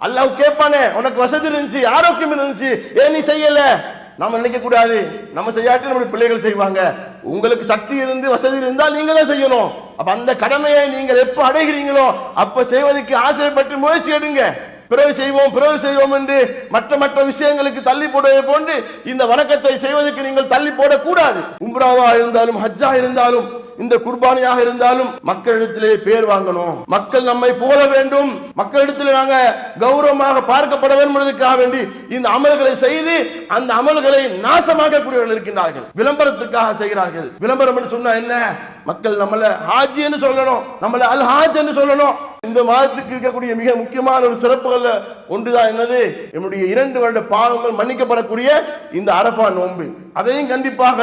அல்லாஹ் கேட்பானே, உனக்கு வசதி இருந்துச்சு, ஆரோக்கியம் இருந்துச்சு, ஏன் நீ செய்யல? நம்ம நினைக்க கூடாது, நம்ம செய்யாட்டி நம்முடைய பிள்ளைகள் செய்வாங்க. உங்களுக்கு சக்தி இருந்து வசதி இருந்தால் நீங்க தான் செய்யணும். அப்ப அந்த கடமையை நீங்கள் எப்ப அடைகிறீங்களோ அப்ப செய்வதற்கு ஆசைப்பட்டு முயற்சி எடுங்க. பிறகு செய்வோம் என்று மற்ற விஷயங்களுக்கு தள்ளி போடுவதை போன்று இந்த வணக்கத்தை செய்வதற்கு நீங்கள் தள்ளி போடக்கூடாது. உம்ராவா இருந்தாலும், ஹஜ்ஜா இருந்தாலும், இந்த குர்பானியாக இருந்தாலும் மக்களிடத்திலே பேர் வாங்கணும், மக்கள் நம்மை போல வேண்டும், மக்களிடத்திலே நாங்க கௌரவமாக பார்க்கப்பட வேண்டும் என்பதற்காக வேண்டி இந்த அமல்களை செய்து அந்த அமல்களை நாசமாக்கக்கூடியவர்கள் இருக்கின்றார்கள். விளம்பரத்துக்காக செய்கிறார்கள். விளம்பரம் என்று சொன்னா என்ன? மக்கள் நம்மள ஹாஜி என்று சொல்லணும், நம்மள அல் ஹாஜ் என்று சொல்லணும். இந்த மாதத்துக்கு இருக்கக்கூடிய மிக முக்கியமான ஒரு சிறப்புகள் ஒன்றுதான் என்னது? என்னுடைய 2 வருட பாவங்கள் மன்னிக்கப்படக்கூடிய இந்த அரஃபா நோன்பு. அதையும் கண்டிப்பாக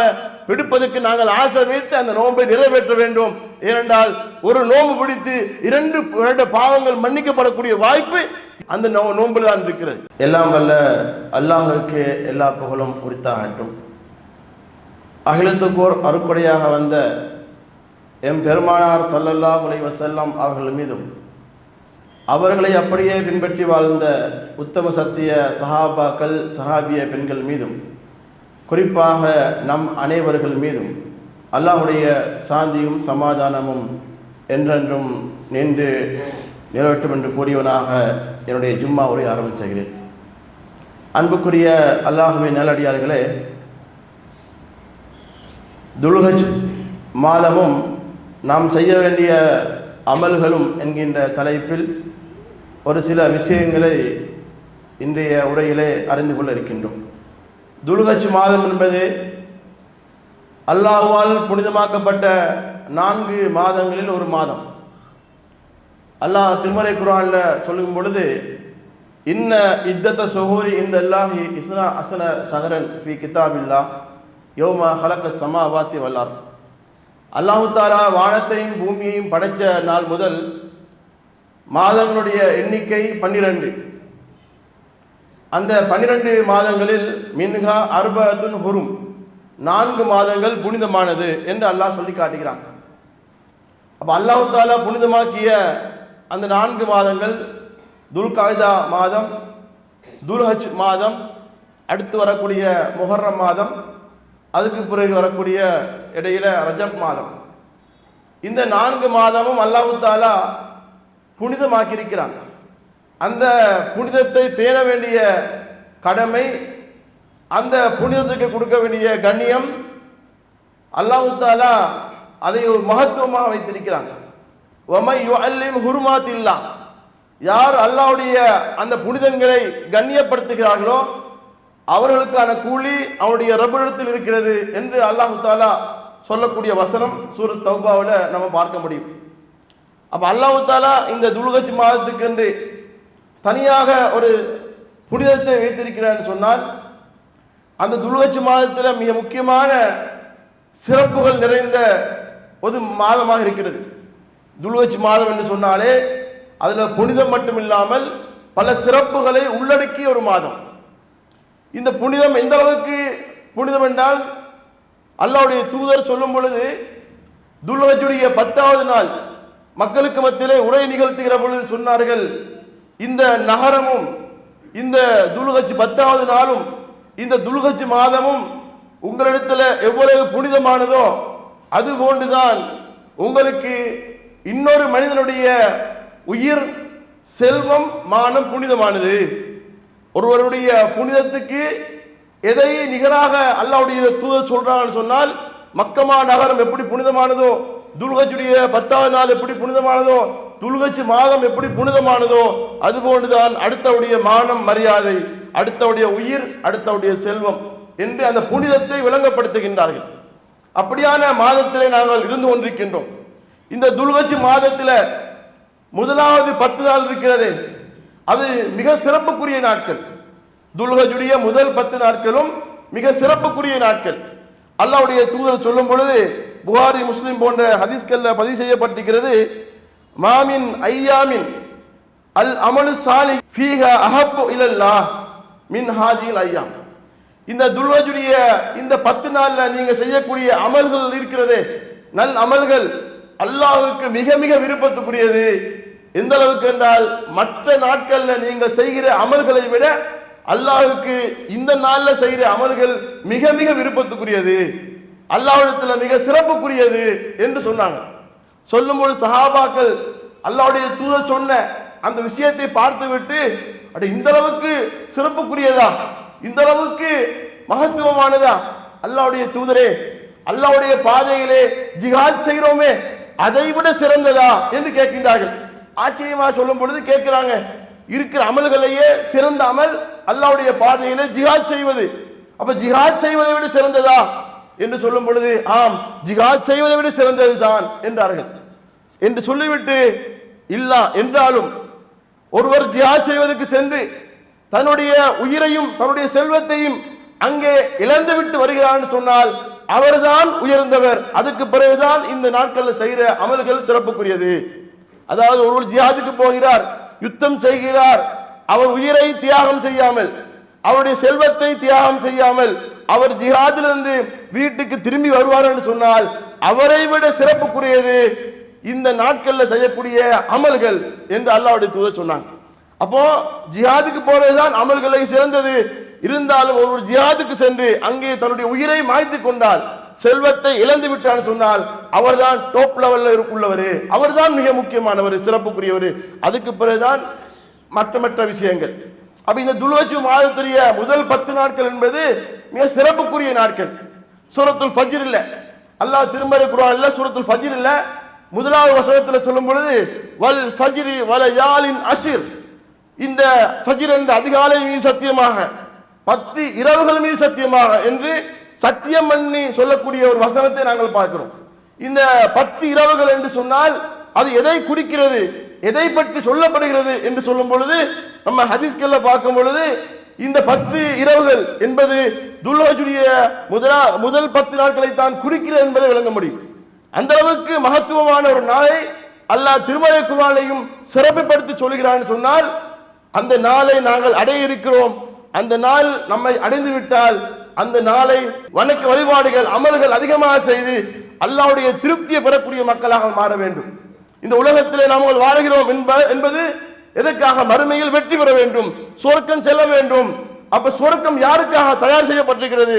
பிடிப்பதற்கு நாங்கள் ஆசை வைத்து அந்த நோன்பை நிறைவேற்ற வேண்டும். ஏனென்றால் ஒரு நோன்பு பிடித்து 2 வருட பாவங்கள் மன்னிக்கப்படக்கூடிய வாய்ப்பு அந்த நோன்புல தான் இருக்கிறது. எல்லாம் வல்ல அல்லாஹுக்கு எல்லா புகழும் உரித்தாகட்டும். அகிலத்துக்கோர் அருக்குடையாக வந்த எம் பெருமானார் ஸல்லல்லாஹு அலைஹி வஸல்லம் அவர்கள் மீதும், அவர்களை அப்படியே பின்பற்றி வாழ்ந்த உத்தம சத்திய சஹாபாக்கள், சஹாபிய பெண்கள் மீதும், குறிப்பாக நம் அனைவர்கள் மீதும் அல்லாஹ்வுடைய சாந்தியும் சமாதானமும் என்றென்றும் நின்று நிறைவேற்றும் என்று கூறியவனாக என்னுடைய ஜும்மா உரை ஆரம்பிச்சுகிறேன். அன்புக்குரிய அல்லாஹ்வின் நல்லடியார்களே, துல்ஹஜ் மாதமும் நாம் செய்ய வேண்டிய அமல்களும் என்கின்ற தலைப்பில் ஒரு சில விஷயங்களை இன்றைய உரையிலே அறிந்து கொள்ள இருக்கின்றோம். துல்ஹஜ் மாதம் என்பது அல்லாஹ்வால் புனிதமாக்கப்பட்ட 4 மாதங்களில் ஒரு மாதம். அல்லாஹ் திருமறை குர்ஆன்ல சொல்லும் பொழுது, இன்ன இத்தத ஷுஹூரி இந்த அல்லாஹி இஸ்னா அஸ்ன ஷஹரன் ஃபீ கிதாபில்லாஹ் யௌம ஹலக ஸமாவாத்தி வல் அர்த். அல்லாஹு தாலா வானத்தையும் பூமியையும் படைத்த நாள் முதல் மாதங்களுடைய எண்ணிக்கை 12. அந்த 12 மாதங்களில் மின்ஹா அர்பஅத்துன் ஹுரும், 4 மாதங்கள் புனிதமானது என்று அல்லாஹ் சொல்லி காட்டுகிறான். அப்போ அல்லாஹு தாலா புனிதமாக்கிய அந்த 4 மாதங்கள் துல்காய்தா மாதம், துல்ஹஜ் மாதம், அடுத்து வரக்கூடிய முஹர்ரம் மாதம், அதுக்கு பிறகு வரக்கூடிய இடையில ரஜப் மாதம். இந்த 4 மாதமும் அல்லாஹு தாலா புனிதமாக்கியிருக்கிறான். அந்த புனிதத்தை பேண வேண்டிய கடமை, அந்த புனிதத்துக்கு கொடுக்க வேண்டிய கண்ணியம் அல்லாஹு தாலா அதை ஒரு மகத்துவமாக வைத்திருக்கிறான். வமை யுஅல்லிம் ஹுருமாத்தில்லா, யார் அல்லாஹ்வுடைய அந்த புனிதங்களை கண்ணியப்படுத்துகிறார்களோ அவர்களுக்கான கூலி அவனுடைய ரப்பிடத்தில் இருக்கிறது என்று அல்லாஹு தாலா சொல்லக்கூடிய வசனம் சூரத் தௌபாவில் நம்ம பார்க்க முடியும். அப்போ அல்லாஹு தாலா இந்த துல்ஹஜ் மாதத்துக்கு என்று தனியாக ஒரு புனிதத்தை வைத்திருக்கிறான்னு சொன்னால், அந்த துல்ஹஜ் மாதத்தில் மிக முக்கியமான சிறப்புகள் நிறைந்த ஒரு மாதமாக இருக்கிறது. துல்ஹஜ் மாதம் என்று சொன்னாலே அதில் புனிதம் மட்டும் இல்லாமல் பல சிறப்புகளை உள்ளடக்கிய ஒரு மாதம். இந்த புனிதம் எந்த அளவுக்கு புனிதம் என்றால், அல்லாஹ்வுடைய தூதர் சொல்லும் பொழுது துல்ஹஜ்ஜுடைய 10வது நாள் மக்களுக்கு மத்தியிலே உரை நிகழ்த்துகிற பொழுது சொன்னார்கள், இந்த நகரமும் இந்த துல்ஹஜ் 10வது நாளும் இந்த துல்ஹஜ் மாதமும் உங்களிடத்தில் எவ்வளவு புனிதமானதோ அது போன்றுதான் உங்களுக்கு இன்னொரு மனிதனுடைய உயிர், செல்வம், மானம் புனிதமானது. ஒருவருடைய புனிதத்துக்கு எதை நிகராக அல்லாஹ்வுடைய தூதர் சொல்றாங்கன்னு சொன்னால், மக்கமா நகரம் எப்படி புனிதமானதோ, துல்ஹஜ்ஜுடைய 10வது நாள் எப்படி புனிதமானதோ, துல்ஹஜ் மாதம் எப்படி புனிதமானதோ, அதுபோன்றுதான் அடுத்தவுடைய மானம், மரியாதை, அடுத்தவுடைய உயிர், அடுத்தவுடைய செல்வம் என்று அந்த புனிதத்தை விளங்கப்படுத்துகின்றார்கள். அப்படியான மாதத்திலே நாங்கள் இருந்து கொண்டிருக்கின்றோம். இந்த துல்ஹஜ் மாதத்தில் முதலாவது 10 நாள் இருக்கிறது, அது மிக சிறப்புக்குரிய நாட்கள். துல்ஹஜ்ஜுடைய முதல் 10 நாட்களும் மிக சிறப்புக்குரிய நாட்கள். அல்லாஹ்வுடைய தூதர் சொல்லும் பொழுது, புகாரி, முஸ்லிம் போன்ற ஹதீஸ்கள்ல பதிவு செய்யப்பட்டிருக்கிறது, மாமின் ஐயாமின் அல் அமலு சாலி ஃபீஹா அஹப்பு இலல்லாஹ் மின் ஹாஜில் ஐயாம். இந்த துல்ஹஜ்ஜுடைய இந்த 10 நாள்ல நீங்க செய்யக்கூடிய அமல்கள் இருக்கிறதே, நல் அமல்கள் அல்லாஹ்வுக்கு மிக மிக விருப்பத்துக்குரியது. எந்த அளவுக்கு என்றால் மற்ற நாட்கள்ல நீங்கள் செய்கிற அமல்களை விட அல்லாஹ்வுக்கு இந்த நாள்ல செய்கிற அமல்கள் மிக மிக விருப்பத்துக்குரியது, அல்லாஹ்விடத்தில் மிக சிறப்புக்குரியது என்று சொன்னாங்க. சொல்லும்போது சஹாபாக்கள் அல்லாஹ்வுடைய தூதர் சொன்ன அந்த விஷயத்தை பார்த்துவிட்டு அட இந்த அளவுக்கு சிறப்புக்குரியதா, இந்த அளவுக்கு மகத்துவமானதா, அல்லாஹ்வுடைய தூதரே அல்லாஹ்வுடைய பாதையிலே ஜிஹாத் செய்கிறோமே அதை விட சிறந்ததா என்று கேட்கின்றார்கள். ஆச்சரியமா சொல்லும் பொழுது கேட்கிறாங்க, இருக்கிற அமல்களையே சிறந்த அமல் அல்லாஹ்வுடைய பாதையிலே ஜிஹாத் செய்வது, அப்ப ஜிஹாத் செய்வதை விட சிறந்ததா என்று சொல்லும் பொழுது ஆம் ஜிஹாத் செய்வதை விட சிறந்தது தான் என்றார்கள். என்று சொல்லிவிட்டு இல்லா என்றாலும் ஒருவர் ஜிஹாத் செய்வதற்கு சென்று தன்னுடைய உயிரையும் தன்னுடைய செல்வத்தையும் அங்கே இழந்து விட்டு வருகிறார் சொன்னால் அவர்தான் உயர்ந்தவர். அதுக்கு பிறகுதான் இந்த நாட்களில் செய்கிற அமல்கள் சிறப்புக்குரியது. அதாவது ஒருவர் ஜிஹாதுக்கு போகிறார், யுத்தம் செய்கிறார், அவர் உயிரை தியாகம் செய்யாமல் அவருடைய செல்வத்தை தியாகம் செய்யாமல் அவர் ஜிஹாதிலிருந்து வீட்டுக்கு திரும்பி வருவார் என்று சொன்னால் அவரை விட சிறப்புக்குரியது இந்த நாட்களில் செய்யக்கூடிய அமல்கள் என்று அல்லாஹ்வுடைய தூதர் சொன்னாங்க. அப்போ ஜிஹாதுக்கு போறதுதான் அமல்களை சிறந்தது. இருந்தாலும் ஒரு ஜிஹாதுக்கு சென்று அங்கே தன்னுடைய உயிரை மாய்த்து கொண்டால் செல்வத்தை இழந்து விட்டான்னு சொன்னால் அவர்தான் டாப் லெவல்ல உள்ளவர், அவர்தான் மிக முக்கியமானவர், சிறப்புக்குரியவர். அதுக்கு பிறகுதான் மற்ற விஷயங்கள். அப்ப இந்த துல்ஹஜ் மாதத்துடைய முதல் 10 நாட்கள் என்பது மிக சிறப்புக்குரிய நாட்கள். சூரத்துல் ஃபஜ்ர் இல்ல, அல்லாஹ் திருமறை குர்ஆன்ல சூரத்துல் ஃபஜ்ர் இல்ல முதலாவது வசனத்தில் சொல்லும் பொழுது வல் ஃபஜ்ரி வலயாலின் அஷ்ர், இந்த ஃபஜ்ர் என்ற அதிகாலை மீது சத்தியமாக 10 இரவுகள் மீது சத்தியமாக என்று சத்தியம் பண்ணி சொல்லக்கூடிய ஒரு வசனத்தை நாங்கள் பார்க்கிறோம். இந்த 10 இரவுகள் என்று சொன்னால் அது எதை குறிக்கிறது, எதை பற்றி சொல்லப்படுகிறது என்று சொல்லும் பொழுது நம்ம ஹதீஸ்கள்ல பார்க்கும் பொழுது இந்த 10 இரவுகள் என்பது துல்ஹஜ்ஜுடைய முதல் 10 நாட்களை தான் குறிக்கிறது என்பதை விளங்க முடியும். அந்த அளவுக்கு மகத்துவமான ஒரு நாளை அல்லாஹ் திருமறை குர்ஆனிலும் சிறப்புப்படுத்தி சொல்கிறான்னு சொன்னால் அந்த நாளை நாங்கள் அடைய இருக்கிறோம். அந்த நாள் நம்மை அடைந்து விட்டால் அந்த நாளை வணக்க வழிபாடுகள் அமல்கள் அதிகமாக செய்து அல்லாஹ்வுடைய திருப்தியை பெறக்கூடிய மக்களாக மாற வேண்டும். இந்த உலகத்திலே நாம் வாழ்கிறோம் என்பது எதற்காக? மறுமையில் வெற்றி பெற வேண்டும், சுவர்க்கம் செல்ல வேண்டும். அப்ப சுவர்க்கம் யாருக்காக தயார் செய்யப்பட்டிருக்கிறது?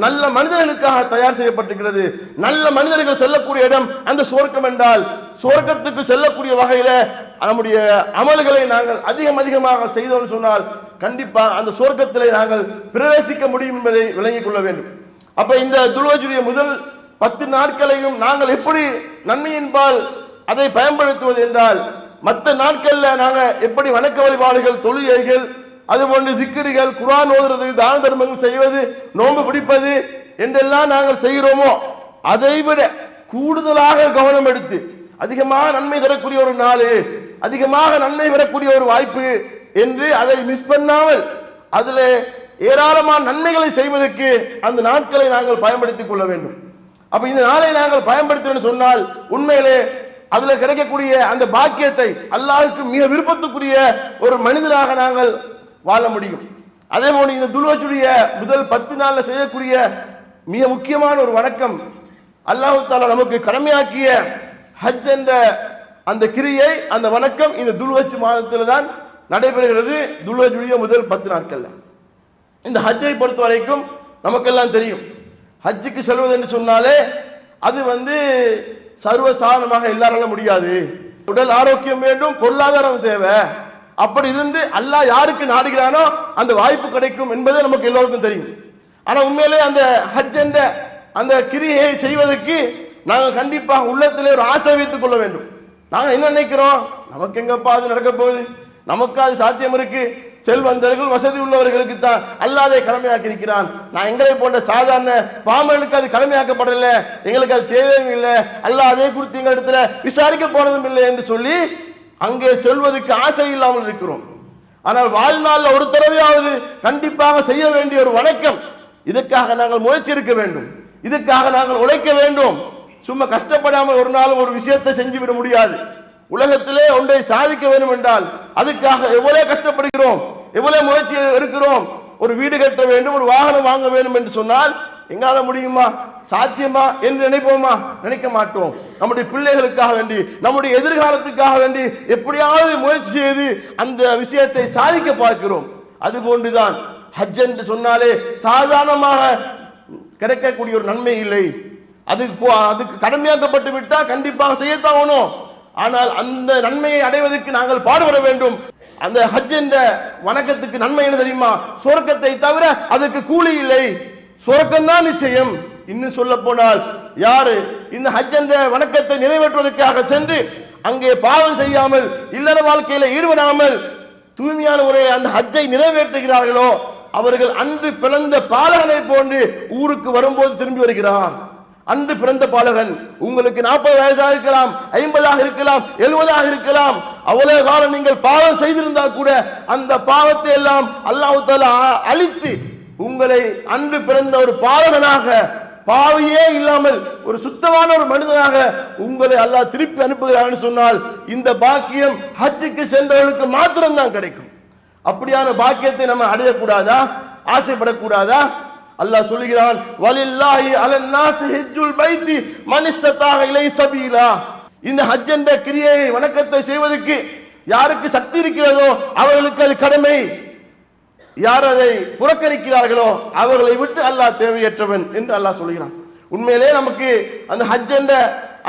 நல்ல மனிதர்களுக்காக தயார் செய்யப்பட்டிருக்கிறது. நல்ல மனிதர்கள் செல்லக்கூடிய இடம் அந்த சுவர்க்கம் என்றால் சுவர்க்கத்துக்கு செல்லக்கூடிய வகையில நம்முடைய அமல்களை நாங்கள் அதிகமாக செய்தோம் சொன்னால் கண்டிப்பா அந்த சுவர்க்கத்திலே நாங்கள் பிரவேசிக்க முடியும் என்பதை விளங்கிக் கொள்ள வேண்டும். அப்ப இந்த துல்ஹஜ்ஜுடைய முதல் 10 நாட்களையும் நாங்கள் எப்படி நன்மையின்பால் அதை பயன்படுத்துவது என்றால் மற்ற நாட்கள்ல நாங்க எப்படி வணக்க வழிபாடுகள் தொழுகைகள் அதுபோன்று திக்ருகள் குர்ஆன் ஓதுறது தான தர்மங்கள் செய்வது நோன்பு பிடிப்பது என்றெல்லாம் நாங்கள் செய்கிறோமோ அதை விட கூடுதலாக கவனம் எடுத்து அதிகமாக நன்மை தரக்கூடிய ஒரு நாள், அதிகமாக நன்மை பெறக்கூடிய ஒரு வாய்ப்பு என்று அதை மிஸ் பண்ணாமல் அதில் ஏராளமான நன்மைகளை செய்வதற்கு அந்த நாட்களை நாங்கள் பயன்படுத்திக் கொள்ள வேண்டும். அப்ப இந்த நாளை நாங்கள் பயன்படுத்தணும்னு சொன்னால் உண்மையிலே அதுல கிடைக்கக்கூடிய அந்த பாக்கியத்தை அல்லாஹ்வுக்கு மிக விருப்பத்துக்குரிய ஒரு மனிதராக நாங்கள் வாழ முடியும். அதே போல இந்த துல்ஹஜ்ஜுடைய முதல் 10 நாள்ல செய்யக்கூடிய மிக முக்கியமான ஒரு வணக்கம் அல்லாஹ் தஆலா நமக்கு கடமையாக்கிய ஹஜ் என்ற அந்த கிரியை அந்த வணக்கம் இந்த துல்ஹஜ் மாதத்தில் தான் நடைபெறுகிறது. துல்ஹஜ்ஜுடைய முதல் 10 நாட்கள்ல இந்த ஹஜ்ஜை பொறுத்த வரைக்கும் நமக்கெல்லாம் தெரியும், ஹஜ்ஜுக்கு செல்வது என்று சொன்னாலே அது சர்வசாதாரணமாக எல்லாராலும் முடியாது. உடல் ஆரோக்கியம் வேண்டும், பொருளாதாரம் தேவை. அப்படி இருந்து அல்லாஹ் யாருக்கு நாடுகிறானோ அந்த வாய்ப்பு கிடைக்கும் என்பது நமக்கு எல்லோருக்கும் தெரியும். ஆனா உண்மையிலே அந்த ஹஜ் என்ற அந்த கிரியை செய்வதற்கு நாங்கள் கண்டிப்பாக உள்ளத்திலே ஒரு ஆசை வைத்துக் கொள்ள வேண்டும். நாங்கள் என்ன நினைக்கிறோம், நமக்கு எங்கப்பா அது நடக்க போகுது, நமக்கு அது சாத்தியம் இருக்கு, செல்வந்தர்கள் வசதி உள்ளவர்களுக்கு தான் அல்லாஹ் கடமையாக்கி இருக்கிறான், நான் எங்களை போன்ற சாதாரண பாமரனுக்கு அது கடமையாக்கப்படல, எங்களுக்கு அது தேவையும் இல்லை, அல்லாஹ் அதே குறித்து எங்களிடத்துல விசாரிக்க போனதும் இல்லை என்று சொல்லி அங்கே சொல்வதற்கு ஆசை இல்லாமல் இருக்கிறோம். ஆனால் வாழ்நாளில் ஒரு தடவையாவது கண்டிப்பாக செய்ய வேண்டிய ஒரு வணக்கம், இதற்காக நாங்கள் முயற்சி எடுக்க வேண்டும், இதுக்காக நாங்கள் உழைக்க வேண்டும். சும்மா கஷ்டப்படாமல் ஒரு நாளும் ஒரு விஷயத்தை செஞ்சுவிட முடியாது. உலகத்திலே ஒன்றை சாதிக்க வேண்டும் என்றால் அதுக்காக எவ்வளவு கஷ்டப்படுகிறோம், எவ்வளவு முயற்சி எடுக்கிறோம். ஒரு வீடு கட்ட வேண்டும், ஒரு வாகனம் வாங்க வேண்டும் என்று சொன்னால் எங்களால முடியுமா, சாத்தியமா என்று நினைப்போமா? நினைக்க மாட்டோம். நம்முடைய பிள்ளைகளுக்காக வேண்டி, நம்முடைய எதிர்காலத்துக்காக வேண்டி எப்படியாவது முயற்சி செய்து அந்த விஷயத்தை சாதிக்க பார்க்கிறோம். அது போன்றுதான் ஹஜ் என்று சொன்னாலே சாதாரணமாக கிடைக்கக்கூடிய ஒரு நன்மை இல்லை. அதுக்கு கடமையாக்கப்பட்டு விட்டால் கண்டிப்பாக செய்யத்தான் வேணும். ஆனால் அந்த நன்மையை அடைவதற்கு நாங்கள் பாடுபட வேண்டும். அந்த ஹஜ் என்ற வணக்கத்துக்கு நன்மை என்ன தெரியுமா? சொர்க்கத்தை தவிர அதற்கு கூலி இல்லை, சொர்க்கம் தான் நிச்சயம். இன்னும் சொல்ல போனால் யாரு இந்த ஹஜ் என்ற வணக்கத்தை நிறைவேற்றுவதற்காக சென்று அங்கே பாவம் செய்யாமல் இல்லற வாழ்க்கையில ஈடுபடாமல் தூய்மையான முறையை அந்த ஹஜ்ஜை நிறைவேற்றுகிறார்களோ அவர்கள் அன்று பிறந்த பாலகனை போன்று ஊருக்கு வரும்போது திரும்பி வருகிறார். அன்று பிறந்த பாலகன். உங்களுக்கு 40 வயசாக இருக்கலாம், 50 இருக்கலாம், 70 இருக்கலாம். அவ்வளவு காலம் நீங்கள் பாவம் செய்திருந்தால் கூட அந்த பாவத்தை எல்லாம் அல்லாஹ் தஆலா அழித்து உங்களை அன்று பிறந்த ஒரு பாலகனாக, பாவியே இல்லாமல் ஒரு சுத்தமான ஒரு மனிதனாக உங்களை அல்லாஹ் திருப்பி அனுப்புகிறான்னு சொன்னால் இந்த பாக்கியம் ஹஜ்ஜுக்கு சென்றவர்களுக்கு மாத்திரம்தான் கிடைக்கும். அப்படியான பாக்கியத்தை நம்ம அடையக்கூடாதா? ஆசைப்படக்கூடாதா? அல்லாஹ் சொல்லுகிறான், வலில்லாஹி அலன் நாஸி ஹஜ்ஜுல் பைத்தி மன் இஸ்ததாக இலைஹி சபீலா. இந்த ஹஜ் என்ற கிரியை வணக்கத்தை செய்வதற்கு யாருக்கு சக்தி இருக்கிறதோ அவர்களுக்கு அது கடமை. யார் அதை புறக்கணிக்கிறார்களோ அவர்களை விட்டு அல்லாஹ் தேவையற்றவன் என்று அல்லாஹ் சொல்கிறான். உண்மையிலே நமக்கு அந்த ஹஜ் என்ற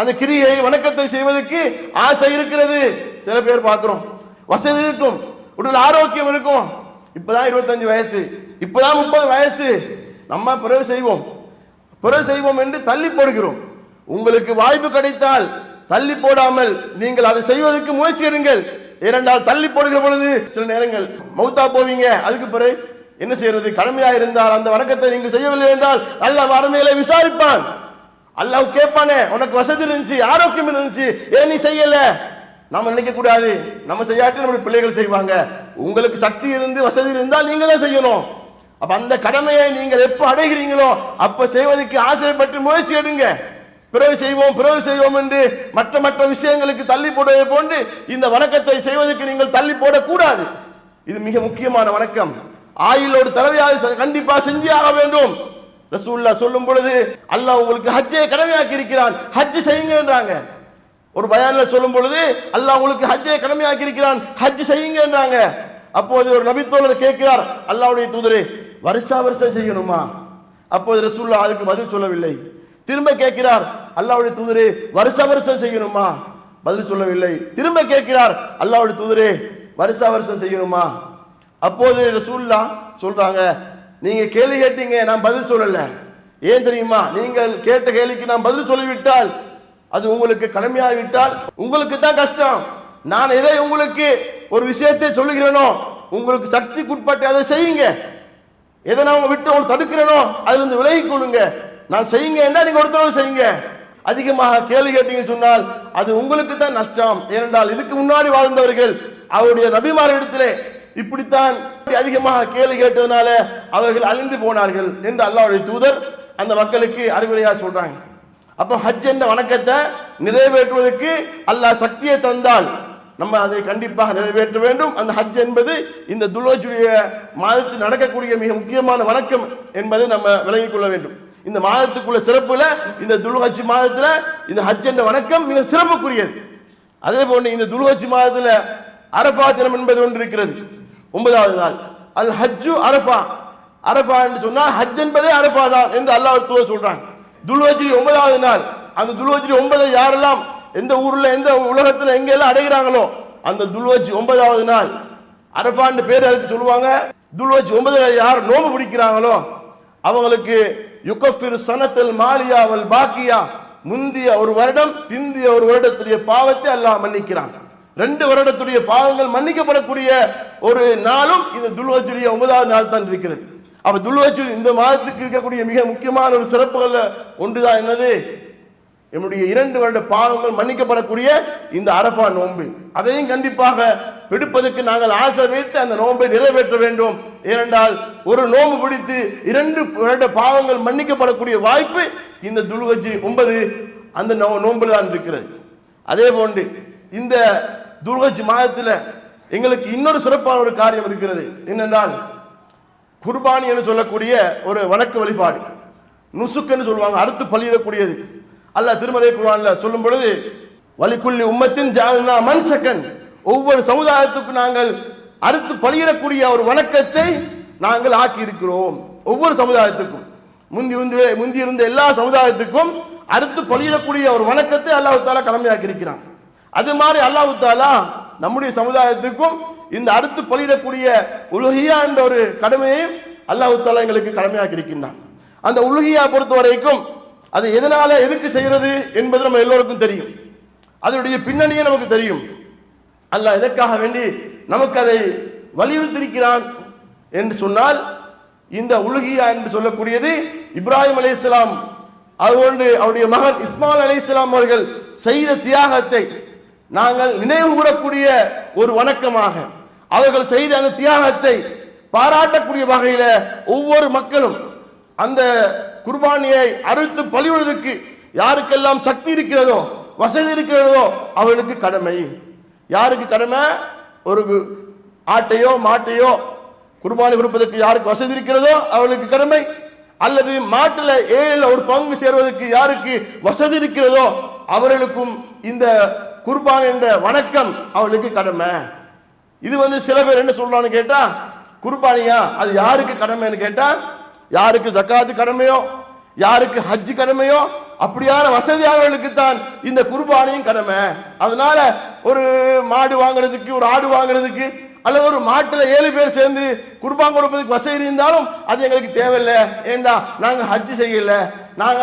அந்த கிரியை வணக்கத்தை செய்வதற்கு ஆசை இருக்கிறது. சில பேர் பார்க்கிறோம், வசதி இருக்கும், உடல் ஆரோக்கியம் இருக்கும், இப்பதான் 25 வயசு, இப்பதான் 30 வயசு, நம்ம பிறகு செய்வோம் என்று தள்ளி போடுகிறோம். உங்களுக்கு வாய்ப்பு கிடைத்தால் தள்ளி போடாமல் நீங்கள் அதை செய்வதற்கு முயற்சி எடுங்கள். ஏனென்றால் தள்ளி போடுகிற பொழுது சில நேரங்கள் மௌத்தா போவீங்க. அதுக்கு பிறகு என்ன செய்யறது? கடமையா இருந்தால் அந்த வணக்கத்தை நீங்க செய்யவில்லை என்றால் அல்லாஹ் மறுமையிலே விசாரிப்பான். அல்லாஹ் கேட்பானே, உனக்கு வசதி இருந்துச்சு, ஆரோக்கியம் இருந்துச்சு, ஏன் நீ செய்யல? நம்ம நினைக்க கூடாது, நம்ம செய்யாட்டி நம்முடைய பிள்ளைகள் செய்வாங்க. உங்களுக்கு சக்தி இருந்து வசதி இருந்தால் நீங்க தான் செய்யணும். அப்ப அந்த கடமையை நீங்கள் எப்ப அடைகிறீங்களோ அப்ப செய்வதற்கு ஆசைப்பட்டு முயற்சி எடுங்க. பிறகு செய்வோம் என்று மற்ற விஷயங்களுக்கு தள்ளி போடுவதை போன்று இந்த வணக்கத்தை செய்வதற்கு நீங்கள் தள்ளி போடக்கூடாது. இது மிக முக்கியமான வணக்கம். ஆயுளோடு தலைவையாக கண்டிப்பா செஞ்சே ஆக வேண்டும். ரசூலுல்லாஹ் சொல்லும் பொழுது அல்லாஹ் உங்களுக்கு ஹஜ்ஜை கடமையாக்கி இருக்கிறான், ஹஜ் செய்யுங்க என்றாங்க. ஒரு பயான்ல சொல்லும் பொழுது அல்லாஹ் உங்களுக்கு ஹஜ்ஜை கடமையாக்கி இருக்கிறான், ஹஜ் செய்யுங்க என்றாங்க. அப்போது ஒரு நபித்தோழர் கேட்கிறார், அல்லாஹ்வுடைய தூதரே வருஷம் செய்யணுமா? அப்போது ரசூலுல்லாஹ் அதுக்கு பதில் சொல்லவில்லை. திரும்ப கேட்கிறார், அல்லாஹ்வுடைய தூதரே வருஷம் செய்யணுமா? பதில் சொல்லவில்லை. திரும்ப கேட்கிறார், அல்லாஹ்வுடைய தூதரே வருஷம் செய்யணுமா? அப்போது ரசூலுல்லாஹ் சொல்றாங்க, நீங்க கேள்வி கேட்டீங்க, நான் பதில் சொல்லல. ஏன் தெரியுமா? நீங்கள் கேட்ட கேள்விக்கு நான் பதில் சொல்லிவிட்டால் அது உங்களுக்கு கடமையாகிவிட்டால் உங்களுக்கு தான் கஷ்டம். நான் எதை உங்களுக்கு ஒரு விஷயத்தை சொல்லுகிறேனோ உங்களுக்கு சக்திக்குட்பட்டு அதை செய்யுங்க. எதை நான் விட்டு உங்களுக்கு தடுக்கிறேனோ அதிலிருந்து விலகிக் கொள்ளுங்க. நான் செய்யுங்க என்றால் நீங்க ஒருத்தரவு செய்யுங்க. அதிகமாக கேள்வி கேட்டீங்கன்னு சொன்னால் அது உங்களுக்கு தான் நஷ்டம். ஏனென்றால் இதுக்கு முன்னாடி வாழ்ந்தவர்கள் அவருடைய நபிமாரிடத்திலே இப்படித்தான் அதிகமாக கேள்வி கேட்டதுனால அவர்கள் அழிந்து போனார்கள் என்று அல்லாஹ்வுடைய தூதர் அந்த மக்களுக்கு அறிவுரையா சொல்றாங்க. அப்போ ஹஜ் என்ற வணக்கத்தை நிறைவேற்றுவதற்கு அல்லாஹ் சக்தியை தந்தால் நம்ம அதை கண்டிப்பாக நிறைவேற்ற வேண்டும். அந்த ஹஜ் என்பது இந்த துல்ஹஜ்ஜுடைய மாதத்தில் நடக்கக்கூடிய மிக முக்கியமான வணக்கம் என்பதை நம்ம விளங்கிக் கொள்ள வேண்டும். இந்த மாதத்துக்குள்ள சிறப்புல இந்த துல்ஹஜ் மாதத்துல இந்த ஹஜ் என்ற வணக்கம் மிக சிறப்புக்குரியது. அதே போன்று இந்த துல்ஹஜ் மாதத்துல அரஃபா தினம் என்பது ஒன்று இருக்கிறது. 9வது நாள் அல் ஹஜ்ஜு அரஃபா. அரஃபா என்று சொன்னால் ஹஜ் என்பதே அரஃபா தான் என்று அல்லாஹ் தூதர் சொல்றாங்க. துல்ஹஜ் 9வது நாள். அந்த துல்ஹஜ் 9 யாரெல்லாம் எந்த ஊர்ல எந்த உலகத்துல எங்க எல்லாம் அடைகிறாங்களோ அந்த துல்ஹஜ் 9வது நாள் அரஃபான்னு பேர் அதுக்கு சொல்லுவாங்க. துல்ஹஜ் 9 யார் நோம்பு பிடிக்கிறாங்களோ அவங்களுக்கு யுகஃபிர் சனத்தல் மாலியா வல் பாக்கியா, முந்திய ஒரு வருடம் பிந்திய ஒரு வருடத்துடைய பாவத்தை அல்லாஹ் மன்னிக்கிறான். 2 வருடத்துடைய பாவங்கள் மன்னிக்கப்படக்கூடிய ஒரு நாளும் இந்த துல்ஹஜ்ஜுடைய 9வது நாள் தான் இருக்கிறது. அப்ப துல்ஹஜ் இந்த மாதத்துக்கு இருக்கக்கூடிய மிக முக்கியமான ஒரு சிறப்புகள் ஒன்றுதான் என்னது? நம்முடைய 2 வருட பாவங்கள் மன்னிக்கப்படக்கூடிய இந்த அரஃபா நோன்பு. அதையும் கண்டிப்பாக பிடிப்பதற்கு நாங்கள் ஆசை வைத்து அந்த நோன்பை நிறைவேற்ற வேண்டும். ஏனென்றால் ஒரு நோன்பு பிடித்து 2 வருட பாவங்கள் மன்னிக்கப்படக்கூடிய வாய்ப்பு இந்த துல்ஹஜ் 9 அந்த நோன்புல தான் இருக்கிறது. அதே போன்று இந்த துல்ஹஜ் மாதத்தில் எங்களுக்கு இன்னொரு சிறப்பான ஒரு காரியம் இருக்கிறது. என்னென்றால் குர்பானி என்று சொல்லக்கூடிய ஒரு வணக்க வழிபாடு. நுசுக்குன்னு சொல்லுவாங்க, அறுத்து பலியிடக்கூடியது. அல்லாஹ் திருமறை குர்ஆன்ல சொல்லும் பொழுது வலிக்குள்ளி உம்மத்தின் ஜஅல்னா மன்சகன், ஒவ்வொரு சமுதாயத்துக்கும் நாங்கள் அறுத்து பலியிடக்கூடிய ஒரு வணக்கத்தை நாங்கள் ஆக்கி இருக்கிறோம். ஒவ்வொரு சமுதாயத்துக்கும் முந்தி இருந்த எல்லா சமுதாயத்துக்கும் அறுத்து பலியிடக்கூடிய ஒரு வணக்கத்தை அல்லாஹ் தஆலா கடமையாக்கி இருக்கிறான். அது மாதிரி அல்லாஹ் தஆலா நம்முடைய சமுதாயத்துக்கும் இந்த அறுத்து பலியிடக்கூடிய உலுஹியா என்ற ஒரு கடமையையும் அல்லாஹ் தஆலா எங்களுக்கு கடமையாக்கி இருக்கின்றான். அந்த உலுஹியா பொறுத்த வரைக்கும் அது எதனால எதுக்கு செய்யறது என்பது நம்ம எல்லோருக்கும் தெரியும். அதனுடைய பின்னணியே நமக்கு தெரியும். அல்லாஹ் எதற்காக வேண்டி நமக்கு அதை வலியுறுத்தியிருக்கிறான் என்று சொன்னால், இந்த உலுஹியா என்று சொல்லக்கூடியது இப்ராஹிம் அலைஹிஸ்ஸலாம் அதுபோன்று அவருடைய மகன் இஸ்மாயில் அலைஹிஸ்ஸலாம் அவர்கள் செய்த தியாகத்தை நாங்கள் நினைவு கூறக்கூடிய ஒரு வணக்கமாக, அவர்கள் செய்த அந்த தியாகத்தை பாராட்டக்கூடிய வகையில ஒவ்வொரு மக்களும் அந்த குர்பானியை அறுத்து பலியிடுவதற்கு யாருக்கெல்லாம் சக்தி இருக்கிறதோ, வசதி இருக்கிறதோ அவர்களுக்கு கடமை. யாருக்கு கடமை? ஒரு ஆட்டையோ மாட்டையோ குர்பானி கொடுப்பதற்கு யாருக்கு வசதி இருக்கிறதோ அவர்களுக்கு கடமை. அல்லது மாட்டுல ஏழில் ஒரு பங்கு சேர்வதற்கு யாருக்கு வசதி இருக்கிறதோ அவர்களுக்கும் இந்த குர்பான் என்ற வணக்கம் அவர்களுக்கு கடமை. இது சில பேர் என்ன சொல்றான்னு கேட்டா, குர்பானியா அது யாருக்கு கடமைன்னு கேட்டா, யாருக்கு ஜக்காத்து கடமையோ, யாருக்கு ஹஜ் கடமையோ அப்படியான வசதியாளர்களுக்கு தான் இந்த குர்பானியும் கடமை. அதனால ஒரு மாடு வாங்குறதுக்கு, ஒரு ஆடு வாங்குறதுக்கு, அல்லது ஒரு மாட்டுல 7 பேர் சேர்ந்து குர்பான் கொடுப்பதுக்கு வசதி இருந்தாலும் அது எங்களுக்கு தேவையில்லை. ஏண்டா நாங்க ஹஜ் செய்யல, நாங்க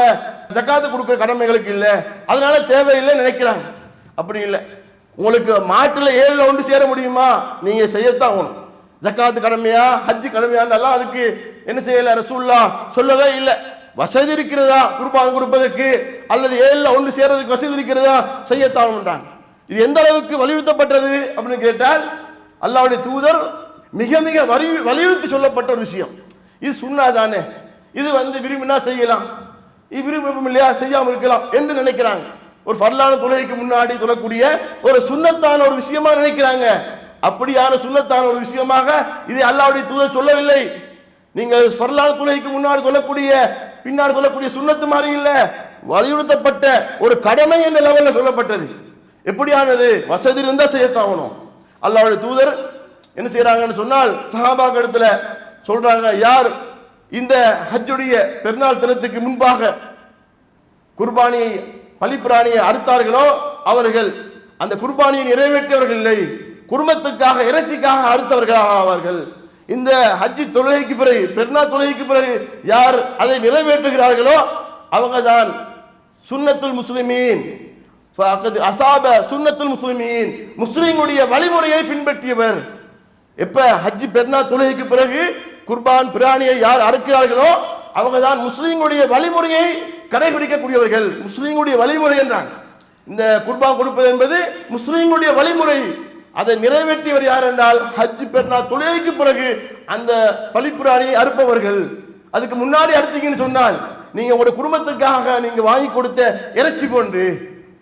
ஜக்காத்து கொடுக்கிற கடமைகளுக்கு இல்லை, அதனால தேவையில்லை நினைக்கிறாங்க. அப்படி இல்லை. உங்களுக்கு மாட்டுல 7ல் ஒன்று சேர முடியுமா? நீங்க செய்யத்தான் ஆகணும். ஜக்காத்து கடமையா ஹஜ் கடமையான்னு அதுக்கு என்ன செய்யல, ரசூலுல்லாஹ் சொல்லவே இல்லை. வசதி இருக்கிறதா குர்பான் கொடுப்பதற்கு, அல்லது 7ல் ஒன்று சேர்றதுக்கு வசதி இருக்கிறதா செய்யத்தான். இது எந்த அளவுக்கு வலியுறுத்தப்பட்டது அப்படின்னு கேட்டால், அல்லாஹ்வுடைய தூதர் மிக மிக வலியுறுத்தி சொல்லப்பட்ட ஒரு விஷயம். இது சுன்னா தானே, இது விரும்பினா செய்யலாம், இது விரும்பும் இல்லையா செய்யாமல் இருக்கலாம் என்று நினைக்கிறாங்க. ஒரு ஃபர்லான தொழுகைக்கு முன்னாடி தொழக்கூடிய ஒரு சுன்னத்தான ஒரு விஷயமா நினைக்கிறாங்க. அப்படியான சுன்னத்தான ஒரு விஷயமாக இதை அல்லாஹ்வுடைய தூதர் சொல்லவில்லை. நீங்கள் ஃபர்லான தொழுகைக்கு முன்னாடி தொழக்கூடிய பின்னாடி சொல்லக்கூடிய சுன்னத்து மாதிரி இல்ல, வலியுறுத்தப்பட்ட ஒரு கடமை என்ற லெவல்ல சொல்லப்பட்டது. எப்படியானது? வசதி இருந்தா செய்யத்தாகணும். அல்லாஹ்வுடைய தூதர் என்ன செய்யறாங்கன்னு சொன்னால், சஹாபாக்கள் இடத்துல சொல்றாங்க, யார் இந்த ஹஜ்ஜுடைய பெருநாள் தினத்துக்கு முன்பாக குர்பானியை பலிப்பிராணியை அறுத்தார்களோ அவர்கள் அந்த குர்பானியை நிறைவேற்றியவர்கள் இல்லை, குடும்பத்துக்காக இறைச்சிக்காக அறுத்தவர்களாக ஆவார்கள். இந்த ஹஜ் தொழுகைக்கு பிறகு, பெருநாள் தொழுகைக்கு பிறகு யார் அதை நிறைவேற்றுகிறார்களோ அவங்க தான் சுன்னத்துல் முஸ்லிமீன், அசாப சுன்னத்துல் முஸ்லிமீன், முஸ்லிம்களுடைய வழிமுறையை பின்பற்றியவர். எப்ப ஹஜ் பெருநாள் தொழுகைக்கு பிறகு குர்பான் பிராணியை யார் அறுக்கிறார்களோ அவங்க தான் முஸ்லிம்களுடைய வழிமுறையை கடைபிடிக்கக்கூடியவர்கள். முஸ்லிம்களுடைய வழிமுறை என்றான். இந்த குர்பான் கொடுப்பது என்பது முஸ்லிம்களுடைய வழிமுறை. அதை நிறைவேற்றியவர் யார் என்றால் ஹஜ் பெருநாள் தொழுகைக்கு பிறகு அந்த பலிப்பிராணியை அறுப்பவர்கள். அதுக்கு முன்னாடி அறுத்தீங்கன்னு சொன்னால் நீங்க உங்களுடைய குடும்பத்துக்காக நீங்க வாங்கி கொடுத்த இறைச்சி போன்று,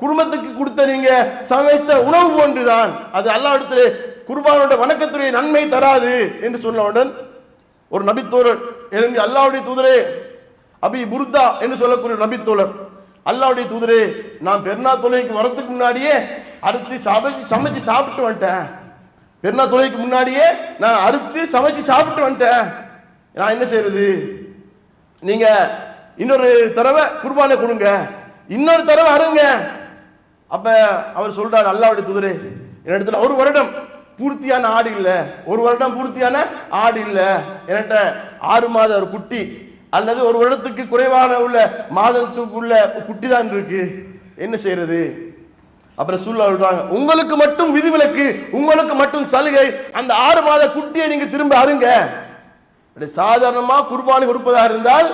குடும்பத்துக்கு கொடுத்த நீங்க சமைத்த உணவு போன்றுதான். அது அல்லாஹ்விடத்திலே குர்பானோட வணக்கத்துடைய நன்மை தராது என்று சொன்னவுடன் ஒரு நபித்தோழர் எழுந்து, அல்லாஹ்வுடைய தூதரே, அபி புர்தா என்று சொல்லக்கூடிய நபித்தோழர், அல்லாஹ்வுடைய தூதரே, நான் பெருநாள் தொழுகைக்கு வரதுக்கு முன்னாடியே அறுத்து சமைச்சு சாப்பிட்டு வந்துட்டேன். பெருநாள் தொழுகைக்கு முன்னாடியே நான் அறுத்து சமைச்சு சாப்பிட்டு வந்துட்டேன். நான் என்ன செய்யறது? நீங்க இன்னொரு தடவை குர்பானை கொடுங்க, இன்னொரு தடவை அருங்க. அப்ப அவர் சொல்றாரு, அல்லாஹ்வுடைய தூதரே, என்னிடத்துல 1 வருடம் பூர்த்தியான ஆடு இல்ல, 1 வருடம் பூர்த்தியான ஆடு இல்ல, என்கிட்ட 6 மாத ஒரு குட்டி அல்லது 1 வருடத்துக்கு குறைவான உள்ள மாதத்துக்குள்ள குட்டி தான் இருக்கு, என்ன செய்யறது? அப்புறம் சொல்றாங்க, உங்களுக்கு மட்டும் விதிவிலக்கு, உங்களுக்கு மட்டும் சலுகை, அந்த 6 மாத குட்டியை நீங்க திரும்ப அருங்க. சாதாரணமா குர்பானி கொடுப்பதாக இருந்தால்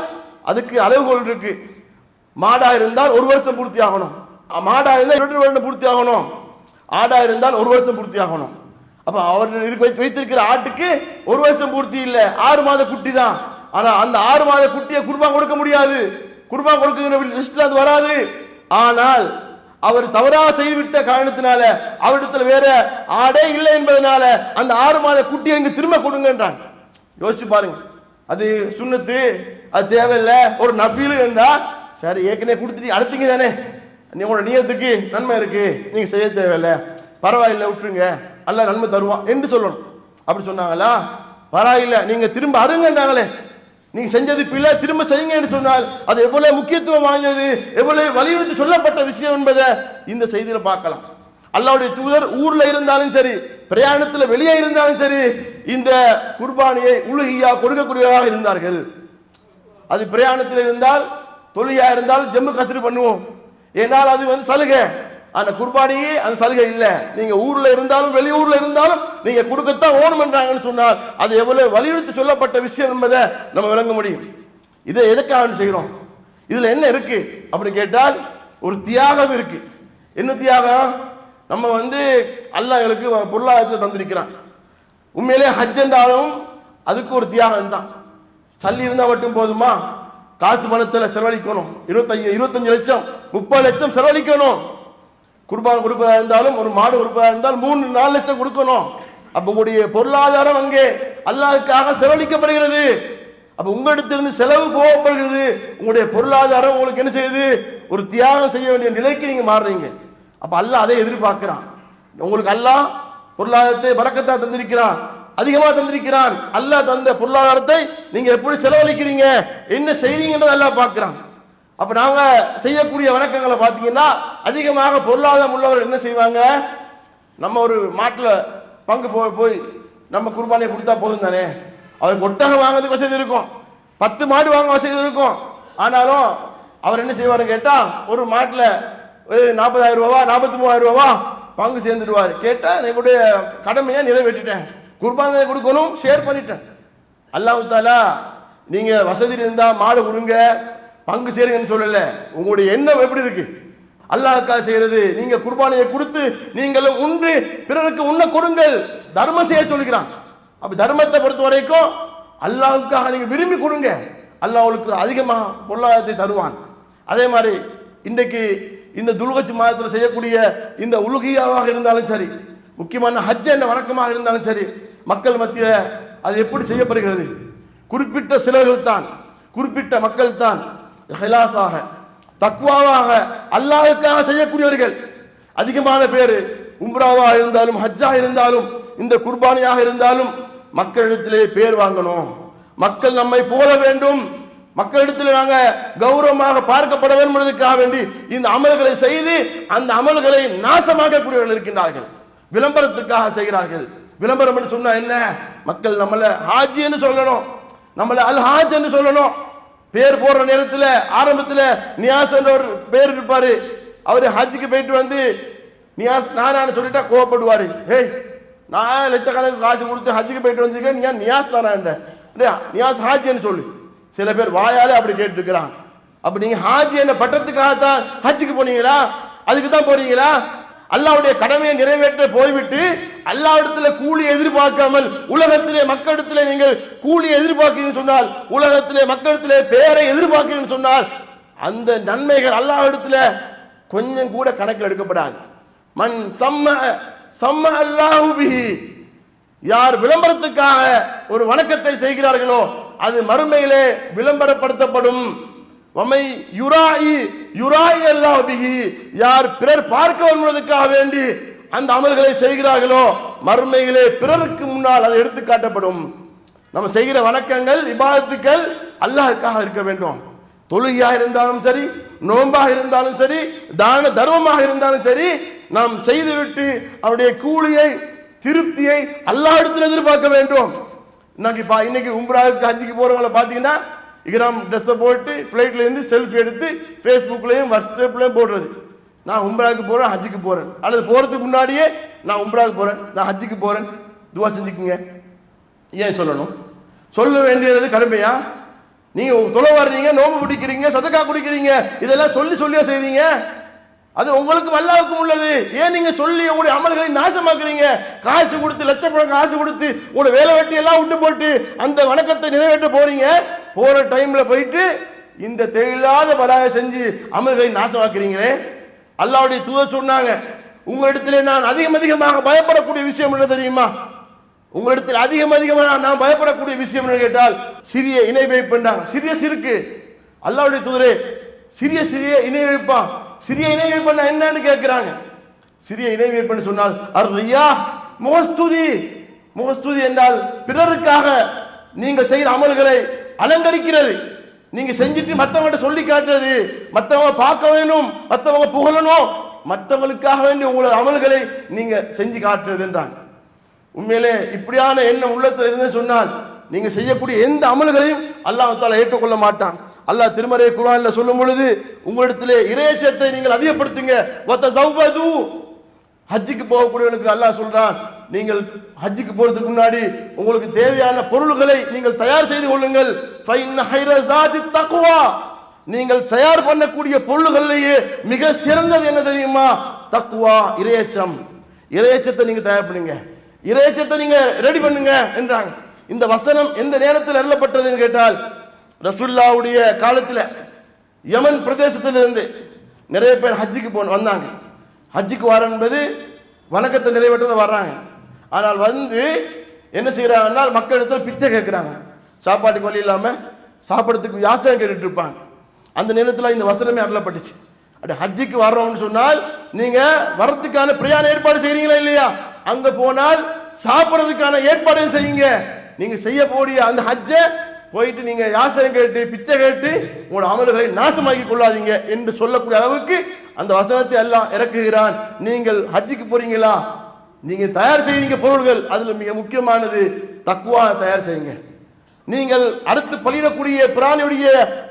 அதுக்கு அளவுகோல் இருக்கு. மாடா இருந்தால் 1 வருஷம் பூர்த்தி ஆகணும், மாடா இருந்தால் 2 வருடம் பூர்த்தி ஆகணும், ஆடா இருந்தால் 1 வருஷம் பூர்த்தி ஆகணும். அப்ப அவர் வைத்திருக்கிற ஆட்டுக்கு 1 வருஷம் பூர்த்தி இல்லை, 6 மாத குட்டி தான். ஆனா அந்த 6 மாத குட்டியை குர்பான் கொடுக்க முடியாது, குர்பான் கொடுக்கிற லிஸ்ட்ல அது வராது. ஆனால் அவர் தவறாக செய்துவிட்ட காரணத்தினால அவரிடத்துல வேற ஆடே இல்லை என்பதனால அந்த 6 மாத குட்டியை நீங்க திரும்ப கொடுங்கன்றான். யோசிச்சு பாருங்க, அது சுன்னத்து, அது தேவையில்லை. ஒரு நஃபீலு என்றா சரி ஏற்கனவே கொடுத்துட்டு அடுத்தீங்க தானே, உங்களோட நியத்துக்கு நன்மை இருக்கு, நீங்க செய்ய தேவையில்லை, பரவாயில்லை விட்டுருங்க, அல்ல நன்மை தருவான் என்று சொல்லணும். அப்படி சொன்னாங்களா? பரவாயில்லை, நீங்க திரும்ப அருங்கன்றாங்களே, நீங்க செஞ்சது பிள்ளை திரும்ப செய்யுங்க என்று சொன்னால் அது எவ்வளவு முக்கியத்துவம் வாய்ந்தது, எவ்வளவு வலியுறுத்தி சொல்லப்பட்ட விஷயம் என்பதை இந்த செய்தியில பார்க்கலாம். அல்லாஹ்வுடைய தூதர் ஊர்ல இருந்தாலும் சரி, பிரயாணத்தில் வெளியே இருந்தாலும் சரி, இந்த குர்பானியை உலுஹியா கொடுக்கக்கூடியவராக இருந்தார்கள். அது பிரயாணத்தில் இருந்தால், தொழுகையா இருந்தால் ஜம்மு கஸ்ரு பண்ணுவோம், ஏனால் அது சலுகை. அந்த குர்பானியே அந்த சலுகை இல்லை. நீங்க ஊர்ல இருந்தாலும் வெளியூர்ல இருந்தாலும் நீங்க கொடுக்கத்தான் ஓணும் என்றாங்கன்னு சொன்னால் அது எவ்வளவு வலியுறுத்தி சொல்லப்பட்ட விஷயம் என்பதை நம்ம விளங்க முடியும். இதை எதுக்காக செய்கிறோம், இதுல என்ன இருக்கு அப்படின்னு கேட்டால் ஒரு தியாகம் இருக்கு. என்ன தியாகம்? நம்ம அல்லாஹ் எங்களுக்கு பொருளாதாரத்தை தந்திருக்கிறான். உண்மையிலே ஹஜ் என்றாலும் அதுக்கு ஒரு தியாகம் தான். சல்லி இருந்தா மட்டும் போதுமா? காசு பணத்தில் செலவழிக்கணும். 25 லட்சம் 30 லட்சம் செலவழிக்கணும். குர்பான் கொடுப்பதா இருந்தாலும், ஒரு மாடு கொடுப்பதா இருந்தாலும் 3-4 லட்சம் கொடுக்கணும். அப்ப உங்களுடைய பொருளாதாரம் அங்கே அல்லாஹ்வுக்காக செலவழிக்கப்படுகிறது. அப்ப உங்களிடத்திலிருந்து செலவு போகப்படுகிறது. உங்களுடைய பொருளாதாரம் உங்களுக்கு என்ன செய்யுது? ஒரு தியாகம் செய்ய வேண்டிய நிலைக்கு நீங்க மாறுறீங்க. அப்ப அல்லாஹ் அதை எதிர்பார்க்கிறான். உங்களுக்கு அல்லாஹ் பொருளாதாரத்தை பரக்கத்தா தந்திருக்கிறான், அதிகமா தந்திருக்கிறான். அல்லாஹ் தந்த பொருளாதாரத்தை நீங்க எப்படி செலவழிக்கிறீங்க, என்ன செய்றீங்கன்றதை அல்லாஹ் பார்க்கிறான். அப்ப நாங்க செய்யக்கூடிய வணக்கங்களை பார்த்தீங்கன்னா அதிகமாக பொருளாதாரம் உள்ளவர் என்ன செய்வாங்க, நம்ம ஒரு மாட்டில் பங்கு போய் நம்ம குர்பானியை கொடுத்தா போதும் தானே, அவருக்கு ஒட்டகம் வாங்கிறதுக்கு வசதி இருக்கும், 10 மாடு வாங்க வசதி இருக்கும். ஆனாலும் அவர் என்ன செய்வாருன்னு கேட்டா ஒரு மாட்டில் 40,000 ரூபா 43,000 ரூபா பங்கு சேர்ந்துடுவார். கேட்டா என்னுடைய கடமையை நிறைவேற்றிட்டேன், குர்பானை கொடுக்கணும், ஷேர் பண்ணிட்டேன். அல்லாஹ் தஆலா நீங்க வசதி இருந்தா மாடு கொடுங்க, பங்கு சேருங்கன்னு சொல்லல. உங்களுடைய எண்ணம் எப்படி இருக்கு? அல்லாஹ்க்காக செய்யறது. நீங்க குர்பானியை கொடுத்து நீங்களும் உண்டு பிறருக்கு உண்ண கொடுங்கள், தர்மம் செய்ய சொல்கிறான். அப்ப தர்மத்தை பொறுத்த வரைக்கும் அல்லாஹ்வுக்காக நீங்க விரும்பி கொடுங்க, அல்லாஹ் உங்களுக்கு அதிகமாக பொருளாதாரத்தை தருவான். அதே மாதிரி இன்றைக்கு இந்த துல்ஹஜ் மாதத்தில் செய்யக்கூடிய இந்த உலுஹியாவாக இருந்தாலும் சரி, முக்கியமான ஹஜ் என்ற வணக்கமாக இருந்தாலும் சரி, மக்கள் மத்தியில் அது எப்படி செய்யப்படுகிறது? குறிப்பிட்ட சிலர்கள் தான், குறிப்பிட்ட மக்கள் தான் இஹ்லாஸாக தக்வாவாக அல்லாஹ்வுக்காக செய்யக்கூடியவர்கள். அதிகமான பேர் உம்ராவாக இருந்தாலும் ஹஜ்ஜாக இருந்தாலும் இந்த குர்பானியாக இருந்தாலும் மக்களிடத்திலே பேர் வாங்கணும், மக்கள் நம்மை போல வேண்டும், மக்களிடத்தில் நாங்க கௌரவமாக பார்க்கப்பட வேண்டும் என்பதற்காக வேண்டி இந்த அமல்களை செய்து அந்த அமல்களை நாசமாக்கக்கூடியவர்கள் இருக்கின்றார்கள். விளம்பரத்துக்காக செய்கிறார்கள். விளம்பரம் என்று சொன்னா என்ன? மக்கள் நம்மள ஹாஜி என்று சொல்லணும், நம்மள அல் ஹாஜ் என்று சொல்லணும். பேர் போடுற நேரத்தில் ஆரம்பத்தில் நியாஸ் என்ற ஒரு பேர் இருப்பாரு. அவரு ஹஜ்ஜுக்கு போயிட்டு நியாஸ் நானான்னு சொல்லிட்டா கோவப்படுவாரு. ஹே, நான் லட்சக்கணக்கு காசு கொடுத்து ஹஜ்ஜுக்கு போயிட்டு வந்திருக்கேன், நீ நியாஸ் தானா என்ற நியாஸ் ஹாஜின்னு சொல்லு. சில பேர் வாயாலே அப்படி கேட்டுருக்கிறான். அப்ப நீங்க ஹாஜி என்ற பட்டத்துக்காகத்தான் ஹஜ்ஜுக்கு போனீங்களா? அதுக்கு தான் போறீங்களா? அல்லாஹ்வுடைய கடமையை நிறைவேற்ற போய்விட்டு அல்லாஹ்விடத்துல கூலி எதிர்பார்க்காமல் உலகத்திலே மக்களிடத்திலே நீங்கள் கூலி எதிர்பார்க்கிறீங்கன்னு சொன்னால், உலகத்திலே மக்களிடத்திலே பேரை எதிர்பார்க்கிறீங்கன்னு சொன்னால் அந்த நன்மைகள் அல்லாஹ்விடத்துல கொஞ்சம் கூட கணக்கில் எடுக்கப்படாது. மன் சம்ம அல்லாஹு பிஹி, யார் விளம்பரத்துக்காக ஒரு வணக்கத்தை செய்கிறார்களோ அது மறுமையிலே விளம்பரப்படுத்தப்படும். வமை யுராயி யுராயி அல்லாஹ் பிஹி, யார் பிறர் பார்க்க வருவதற்காக வேண்டி அந்த அமல்களை செய்கிறார்களோ மறுமையிலே பிறருக்கு முன்னால் அது எடுத்து காட்டப்படும். நம்ம செய்கிற வணக்கங்கள் இபாதத்துக்கள் அல்லாஹ்வுக்காக இருக்க வேண்டும். தொழுகையாக இருந்தாலும் சரி, நோன்பாக இருந்தாலும் சரி, தான தர்மமாக இருந்தாலும் சரி, நாம் செய்துவிட்டு அவருடைய கூலியை திருப்தியை அல்லாஹ்விடத்தில் எதிர்பார்க்க வேண்டும். இன்னைக்கு உம்ராவுக்கு ஹஜ்ஜுக்கு போறவங்களை பார்த்தீங்கன்னா இக்ராம் ட்ரெஸ்ஸை போட்டு ஃப்ளைட்ல இருந்து செல்ஃபி எடுத்து ஃபேஸ்புக்லையும் வாட்ஸ்அப்லையும் போடுறது. நான் உம்ராவுக்கு போறேன், ஹஜ்ஜுக்கு போறேன், அல்லது போறதுக்கு முன்னாடியே நான் உம்ராவுக்கு போறேன், நான் ஹஜ்ஜுக்கு போறேன், துவா செஞ்சுக்குங்க. ஏன் சொல்லணும்? சொல்ல வேண்டியது கடமையா? நீங்க தொலை வர்றீங்க, நோம்பு பிடிக்கிறீங்க, சதக்கா குடிக்கிறீங்க, இதெல்லாம் சொல்லியா செய்றீங்க? அது உங்களுக்கும் அல்லாஹ்வுக்கும் உள்ளது. ஏன் நீங்க சொல்லி உங்களுடைய அமல்களை நாசமாக்குறீங்க? காசு கொடுத்து லட்சக்கணக்கான காசு கொடுத்து உங்களுடைய வேலை வெட்டி எல்லாம் விட்டு போட்டு அந்த வணக்கத்தை நிறைவேற்ற போறீங்க. போற டைம்ல போயிட்டு இந்த தேவையில்லாத பலாய செஞ்சு அமல்களை நாசமாக்குறீங்களே. அல்லாஹ்வுடைய தூதர் சொன்னாங்க, உங்களிடத்திலே நான் அதிகமாக பயப்படக்கூடிய விஷயம் என்ன தெரியுமா? உங்களிடத்தில் அதிகமாக நாம் பயப்படக்கூடிய விஷயம் என்ன கேட்டால் சிறிய இணை வைப்புண்டாங்க. சிறிய சிறுக்கு அல்லாஹ்வுடைய தூதரே, சிறிய இணை வைப்பா, சிறிய இணை வைப்பா என்னன்னு கேட்கிறாங்க. சிறிய இணை வைப்புன்னு சொன்னால் அர்ரியா, முகஸ்துதி என்றால் பிறருக்காக நீங்க செய்கிற அமல்களை அலங்கரிக்கிறது. நீங்க செஞ்சுட்டு மற்றவங்க சொல்லி காட்டுறது, மற்றவங்க பார்க்க வேணும், மற்றவங்க புகழணும், மற்றவங்களுக்காக வேண்டி உங்களோட அமல்களை நீங்க செஞ்சு காட்டுறது என்றாங்க. உண்மையிலே இப்படியான எண்ணம் உள்ளத்தில் இருந்து சொன்னால் நீங்க செய்யக்கூடிய எந்த அமல்களையும் அல்லாஹ் தஆலா ஏற்றுக்கொள்ள மாட்டான். அல்லாஹ் திருமறை குர்ஆன்ல சொல்லும் பொழுது உங்களிடத்திலே இறையச்சத்தை நீங்கள் அதிகப்படுத்துங்க. வதஸவ்வது, ஹஜ்ஜுக்கு போகக்கூடியவனுக்கு அல்லாஹ் சொல்றான், நீங்கள் ஹஜ்ஜுக்கு போறதுக்கு முன்னாடி உங்களுக்கு தேவையான பொருள்களை நீங்கள் தயார் செய்து கொள்ளுங்கள். ஃபைன் ஹைர ஸாதி தக்வா, நீங்கள் தயார் பண்ணக்கூடிய பொருள்களிலேயே மிக சிறந்தது என்ன தெரியுமா? தக்வா, இறையச்சம். இறையச்சத்தை நீங்க தயார் பண்ணுங்க, இறையச்சத்தை நீங்க ரெடி பண்ணுங்க என்றாங்க. இந்த வசனம் எந்த நேரத்தில் அருளப்பட்டதுன்னு கேட்டால் ரசூலுல்லாஹ்வுடைய காலத்தில் யமன் பிரதேசத்திலிருந்து நிறைய பேர் ஹஜ்ஜுக்கு வந்தாங்க. ஹஜ்ஜுக்கு வர என்பது வணக்கத்தை நிறைவேற்ற வர்றாங்க. ஆனால் வந்து என்ன செய்யறாங்கன்னா மக்களிடத்தில் பிச்சை கேட்கிறாங்க. சாப்பாட்டுக்கு வழி இல்லாம சாப்பிடறதுக்கு யாசகம் கேட்டுட்டு இருப்பாங்க. அந்த நேரத்தில் இந்த வசனமே அருளப்பட்டுச்சு. அப்படி ஹஜ்ஜுக்கு வர்றோம்னு சொன்னால் நீங்க வர்றதுக்கான பிரயாண ஏற்பாடு செய்றீங்களா இல்லையா? அங்க போனால் சாப்பிட்றதுக்கான ஏற்பாடு செய்யுங்க. நீங்க செய்ய போடிய அந்த ஹஜ்ஜை போயிட்டு நீங்க யாசகம் கேட்டு பிச்சை கேட்டு உங்களோட அமல்களை நாசமாக்கி கொள்ளாதீங்க என்று சொல்லக்கூடிய அளவுக்கு அந்த வசனத்தை அல்லாஹ் இறக்குகிறான். நீங்கள் ஹஜ்ஜுக்கு போறீங்களா, நீங்க தயார் செய்றீங்க பொருள்கள், அதுல மிக முக்கியமானது தக்வா தயார் செய்யுங்க. நீங்கள் அடுத்து பலியிடக்கூடிய பிராணியுடைய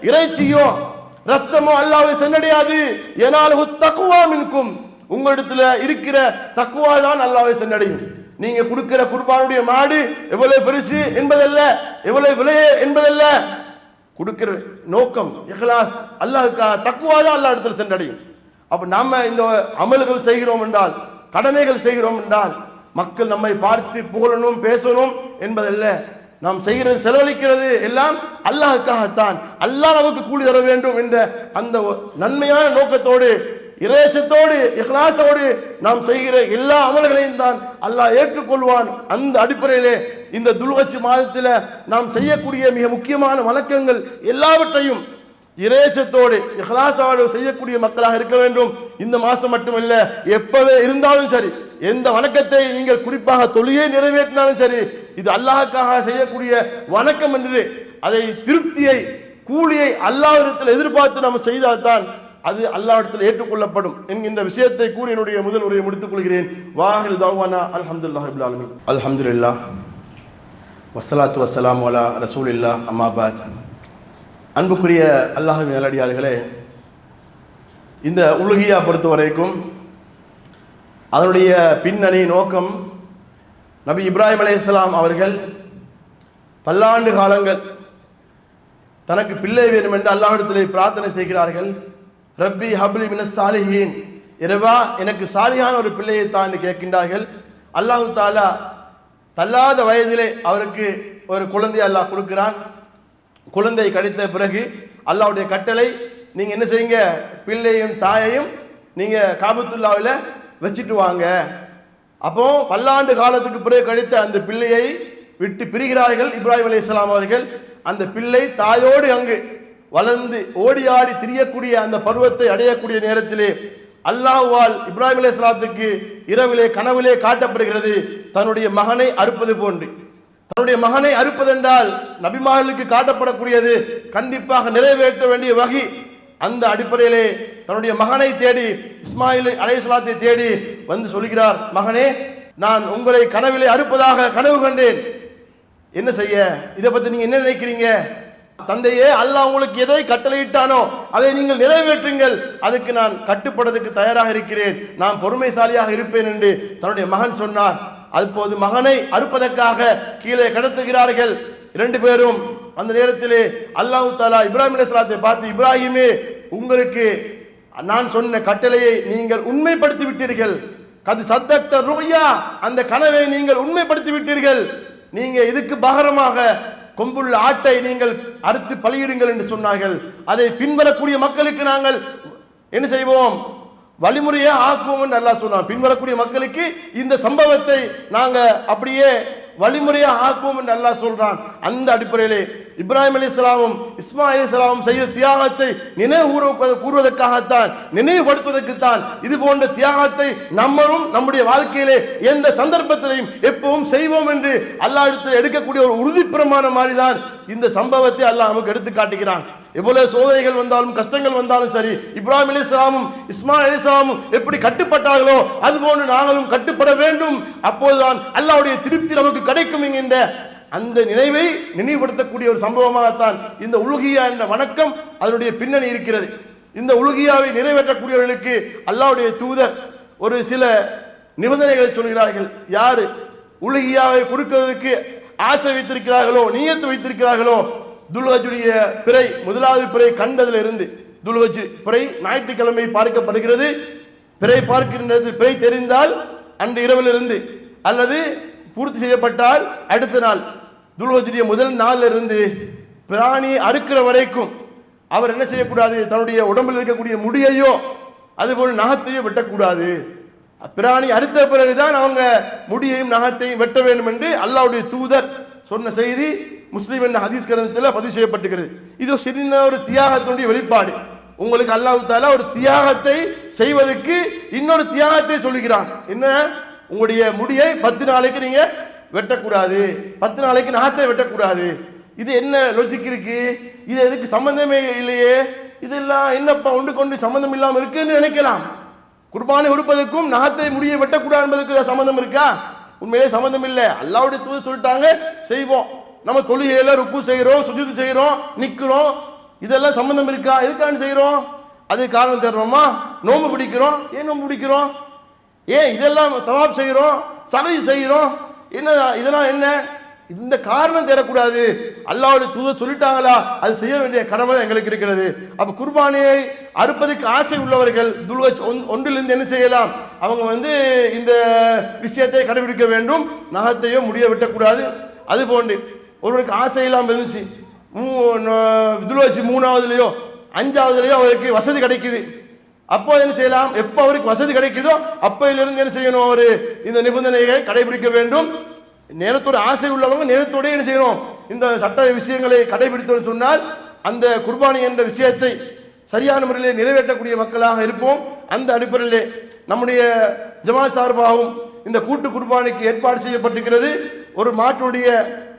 இறைச்சியோ ரத்தமோ அல்லாஹ்வை சென்றடையாது. ஏனாலு தக்வா மின்கும், உங்களிடத்துல இருக்கிற தக்வா தான் அல்லாஹ்வை சென்றடையும். நீங்க கொடுக்கிற குர்பானுடைய மாடு எவ்வளவு பெருசு என்பதல்ல, எவ்வளவு விலை என்பதல்ல, கொடுக்கிற நோக்கம் இஹ்லாஸ், அல்லாஹ்வுக்காக தக்வா தான் அல்லாஹ் இடத்துல சென்றடையும். அப்ப நாம இந்த அமல்கள் செய்கிறோம் என்றால், கடமைகள் செய்கிறோம் என்றால் மக்கள் நம்மை பார்த்து புகழணும் பேசணும் என்பதல்ல. நாம் செய்கிறது செலவழிக்கிறது எல்லாம் அல்லாஹ்வுக்காகத்தான், அல்லாஹ் நமக்கு கூலி தர வேண்டும் என்ற அந்த நன்மையான நோக்கத்தோடு இறையச்சத்தோடு இஹ்லாஸோடு நாம் செய்கிற எல்லா அமல்களையும் தான் அல்லாஹ் ஏற்றுக்கொள்வான். அந்த அடிப்படையிலே இந்த துல்ஹஜ் மாதத்தில் நாம் செய்யக்கூடிய மிக முக்கியமான வணக்கங்கள் எல்லாவற்றையும் இறையச்சத்தோடு இஹ்லாஸோடு செய்யக்கூடிய மக்களாக இருக்க வேண்டும். இந்த மாதம் மட்டுமல்ல, எப்பவே இருந்தாலும் சரி, எந்த வணக்கத்தை நீங்கள் குறிப்பாக தொழுகை நிறைவேற்றினாலும் சரி, இது அல்லாஹ்வுக்காக செய்யக்கூடிய வணக்கம் என்று அதை திருப்தியை கூலியை அல்லாஹ்விடத்தில் எதிர்பார்த்து நாம் செய்தால்தான் அது அல்லாஹ்விடத்தில் ஏற்றுக்கொள்ளப்படும் என்கின்ற விஷயத்தை கூறி என்னுடைய முதல் உரையை முடித்துக் கொள்கிறேன். வாஹிரு தஅவானா அல்ஹம்துலில்லாஹி ரப்பில் ஆலமீன். அல்ஹம்துலில்லாஹ் வஸ்ஸலாத்து வஸ்ஸலாமு அலா ரசூலில்லாஹ், அம்மா பாத். அன்புக்குரிய அல்லாஹ்வின் நல்லடியார்களே, இந்த உலுஹியா பொறுத்த வரைக்கும் அதனுடைய பின்னணி நோக்கம், நபி இப்ராஹிம் அலைஹிஸ்ஸலாம் அவர்கள் பல்லாண்டு காலங்கள் தனக்கு பிள்ளை வேண்டும் என்று அல்லாஹ்விடத்திலே பிரார்த்தனை செய்கிறார்கள். ரப்பி ஹப்லி மினஸ் சாலிஹீன், இறைவா எனக்கு சாலியான ஒரு பிள்ளையை தான் கேட்கின்றார்கள். அல்லாஹ் தஆலா தள்ளாத வயதிலே அவருக்கு ஒரு குழந்தை அல்லாஹ் கொடுக்கிறான். குழந்தை கிடைத்த பிறகு அல்லாஹ்வுடைய கட்டளை, நீங்க என்ன செய்யுங்க, பிள்ளையும் தாயையும் நீங்க காபத்துல்லாவில் வச்சுட்டு வாங்க. அப்போ பல்லாண்டு காலத்துக்கு பிறகு கிடைத்த அந்த பிள்ளையை விட்டு பிரிகிறார்கள் இப்ராஹிம் அலைஹிஸ்ஸலாம் அவர்கள். அந்த பிள்ளை தாயோடு அங்கு வளர்ந்து ஓடி ஆடி திரியக்கூடிய அந்த பருவத்தை அடையக்கூடிய நேரத்திலே அல்லாஹ்வால் இப்ராஹிம் அலைஹிஸ்ஸலாத்துக்கு இரவிலே கனவிலே காட்டப்படுகிறது, தன்னுடைய மகனை அறுப்பது போன்று. தன்னுடைய மகனை அறுப்பதென்றால் நபிமார்களுக்கு காட்டப்படக்கூடியது கண்டிப்பாக நிறைவேற்ற வேண்டிய வகை. அந்த அடிப்படையிலே தன்னுடைய மகனை தேடி, இஸ்மாயில் அலைஹிஸ்ஸலாத்தை தேடி வந்து சொல்கிறார், மகனே நான் உங்களை கனவிலே அறுப்பதாக கனவு கண்டேன், என்ன செய்ய, இதை பத்தி நீங்க என்ன நினைக்கிறீங்க? தந்தையே, அல்லாஹ் உங்களுக்கு எதை கட்டளையிட்டானோ அதை நீங்கள் நிறைவேற்றுங்கள், அதுக்கு நான் கட்டுப்படுறதுக்கு தயாராக இருக்கிறேன், நான் பொறுமைசாலியாக இருப்பேன் என்று தன்னுடைய மகன் சொன்னார். அப்போது மகனை அறுப்பதற்காக கீழே கடத்துகிறார்கள் இரண்டு பேரும். அந்த நேரத்திலே அல்லாஹ் தஆலா இப்ராஹிம் அலைஹிஸ்ஸலாத்தை பார்த்து, இப்ராஹிமே உங்களுக்கு நான் சொன்ன கட்டளையை நீங்கள் உண்மைப்படுத்தி விட்டீர்கள், கது சத்தக்த ருயா, அந்த கனவை நீங்கள் உண்மைப்படுத்தி விட்டீர்கள், நீங்க இதுக்கு பகரமாக கொம்புள்ள ஆட்டை நீங்கள் அறுத்து பலியிடுங்கள் என்று சொன்னார்கள். அதை பின்வரக்கூடிய மக்களுக்கு நாங்கள் என்ன செய்வோம், வழிமுறையை ஆக்குவோம் என்று அல்லாஹ் சொன்னான். பின்வரக்கூடிய மக்களுக்கு இந்த சம்பவத்தை நாங்க அப்படியே வழிமுறையாக ஆக்குவோம் என்று அல்லாஹ் சொல்றான். அந்த அடிப்படையிலே இப்ராஹிம் அலைஹிஸ்ஸலாமும் இஸ்மாயில் அலைஹிஸ்ஸலாமும் செய்த தியாகத்தை நினைவு கூறுவதற்காகத்தான், நினைவுபடுத்துவதற்குத்தான் இது போன்ற தியாகத்தை நம்மளும் நம்முடைய வாழ்க்கையிலே எந்த சந்தர்ப்பத்திலையும் எப்பவும் செய்வோம் என்று அல்லாஹ்விடத்தில் எடுக்கக்கூடிய ஒரு உறுதி பிரமாணம் மாதிரி தான் இந்த சம்பவத்தை அல்லாஹ் நமக்கு எடுத்து காட்டுகிறான். எவ்வளவு சோதனைகள் வந்தாலும் கஷ்டங்கள் வந்தாலும் சரி, இப்ராஹிம் அலைஹிஸ்ஸலாமும் இஸ்மாயில் அலைஹிஸ்ஸலாமும் எப்படி கட்டுப்பட்டார்களோ அதுபோன்று நாங்களும் கட்டுப்பட வேண்டும். அப்போதுதான் அல்லாஹ்வுடைய திருப்தி நமக்கு கிடைக்கும் என்கின்ற அந்த நினைவை நினைவுபடுத்தக்கூடிய ஒரு சம்பவமாகத்தான் இந்த உலுஹியா என்ற வணக்கம் அதனுடைய பின்னணி இருக்கிறது. இந்த உலுஹியாவை நிறைவேற்றக்கூடியவர்களுக்கு அல்லாஹ்வுடைய தூதர் ஒரு சில நிபந்தனைகளை சொல்கிறார்கள். யாரு உலுஹியாவை கொடுக்கிறதுக்கு ஆசை வைத்திருக்கிறார்களோ, நியத்து வைத்திருக்கிறார்களோ, துல்ஹஜ்ஜுடைய பிறை முதலாவது பிறை கண்டதில் இருந்து, துல்ஹஜ் பிறை ஞாயிற்றுக்கிழமை பார்க்கப்படுகிறது. பிறை பார்க்கின்றது, பிறை தெரிந்தால் அன்று இரவிலிருந்து அல்லது பூர்த்தி செய்யப்பட்டால் அடுத்த நாள் துல்ஹஜ்ஜுடைய முதல் நாளில் இருந்து பிராணி அறுக்கிற வரைக்கும் அவர் என்ன செய்யக்கூடாது, தன்னுடைய உடம்பில் இருக்கக்கூடிய முடியையோ அதுபோல் நகத்தையோ வெட்டக்கூடாது. பிராணி அறுத்த பிறகுதான் அவங்க முடியையும் நகத்தையும் வெட்ட வேண்டும் என்று அல்லாஹ்வுடைய தூதர் சொன்ன செய்தி முஸ்லிம் என்ற ஹதீஸ் கிரந்தத்தில் பதிவு செய்யப்பட்டிருக்கிறது. இது சின்ன ஒரு தியாகத்தினுடைய வெளிப்பாடு. உங்களுக்கு அல்லாஹ் தஆலா ஒரு தியாகத்தை செய்வதற்கு இன்னொரு தியாகத்தை சொல்லுகிறான். என்ன? உங்களுடைய முடியை 10 நாளைக்கு நீங்க வெட்டக்கூடாது, 10 நாளைக்கு நகத்தை வெட்டக்கூடாது. இது என்ன லாஜிக் இருக்கு? இது எதுக்கு சம்பந்தமே இல்லையே, இதெல்லாம் என்னப்பா ஒன்று கொண்டு சம்பந்தம் இல்லாமல் இருக்குன்னு நினைக்கலாம். குர்பானை கொடுப்பதற்கும் நகத்தை முடியை வெட்டக்கூடாது என்பதற்கு சம்பந்தம் இருக்கா? உண்மையிலே சம்பந்தம் இல்லை. அல்லாஹ்வுடைய தூதர் சொல்லிட்டாங்க செய்வோம். நம்ம தொழுகையில ருக்கு செய்கிறோம், சுஜூது செய்கிறோம், நிற்கிறோம், இதெல்லாம் சம்பந்தம் இருக்கா? எதுக்காக செய்கிறோம்? அது காரணம் தர்றோமா? நோம்பு பிடிக்கிறோம், ஏன் நோம்பு பிடிக்கிறோம்? ஏன் இதெல்லாம் தவாப் செய்கிறோம், சகதி செய்கிறோம், என்ன இதெல்லாம் என்ன? இந்த காரணம் தேடக்கூடாது. அல்லாஹ்வுடைய தூதர் சொல்லிட்டாங்களா, அது செய்ய வேண்டிய கடமை எங்களுக்கு இருக்கிறது. அப்ப குர்பானியை அறுப்பதற்கு ஆசை உள்ளவர்கள் துல்ஹஜ் ஒன்றிலிருந்து என்ன செய்யலாம்? அவங்க இந்த விஷயத்தை கடைபிடிக்க வேண்டும். நகத்தையோ முடிய வெட்டக்கூடாது. அது போன்று ஒருவருக்கு ஆசை இல்லாமல் இருந்துச்சு, துல்ஹஜ் 3ஆவதுலையோ 5ஆவதுலையோ அவருக்கு வசதி கிடைக்குது. அப்போ என்ன செய்யலாம்? எப்போ அவருக்கு வசதி கிடைக்குதோ அப்பையிலிருந்து என்ன செய்யணும்? அவர் இந்த நிபந்தனைகளை கடைபிடிக்க வேண்டும். நேரத்தோட ஆசை உள்ளவங்க நேரத்தோட என்ன செய்யணும்? இந்த சட்ட விஷயங்களை கடைபிடித்தோன்னு சொன்னால் அந்த குர்பானி என்ற விஷயத்தை சரியான முறையில் நிறைவேற்றக்கூடிய மக்களாக இருப்போம். அந்த அடிப்படையிலே நம்முடைய ஜமாத் சார்பாகவும் இந்த கூட்டு குர்பானிக்கு ஏற்பாடு செய்யப்பட்டிருக்கிறது. ஒரு மாட்டுடைய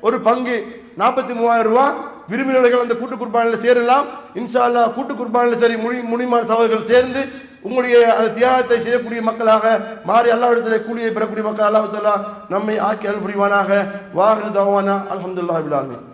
ஒரு பங்கு 43,000 ரூபாய். விரும்பினவர்கள் அந்த கூட்டு குர்பானில் சேரலாம். இன்ஷா அல்லாஹ் கூட்டு குர்பானில் சரி முனிமார் சகோதரர்கள் சேர்ந்து உங்களுடைய அந்த தியாகத்தை செய்யக்கூடிய மக்களாக மாறி அல்லாஹ்விடத்தில் கூலியை பெறக்கூடிய மக்கள் அல்லாஹ் தஆலா நம்மை ஆக்கி அருள் புரிவானாக. வாஹிரு தஅவானா அல்ஹம்துலில்லாஹி ரப்பில் ஆலமீன்.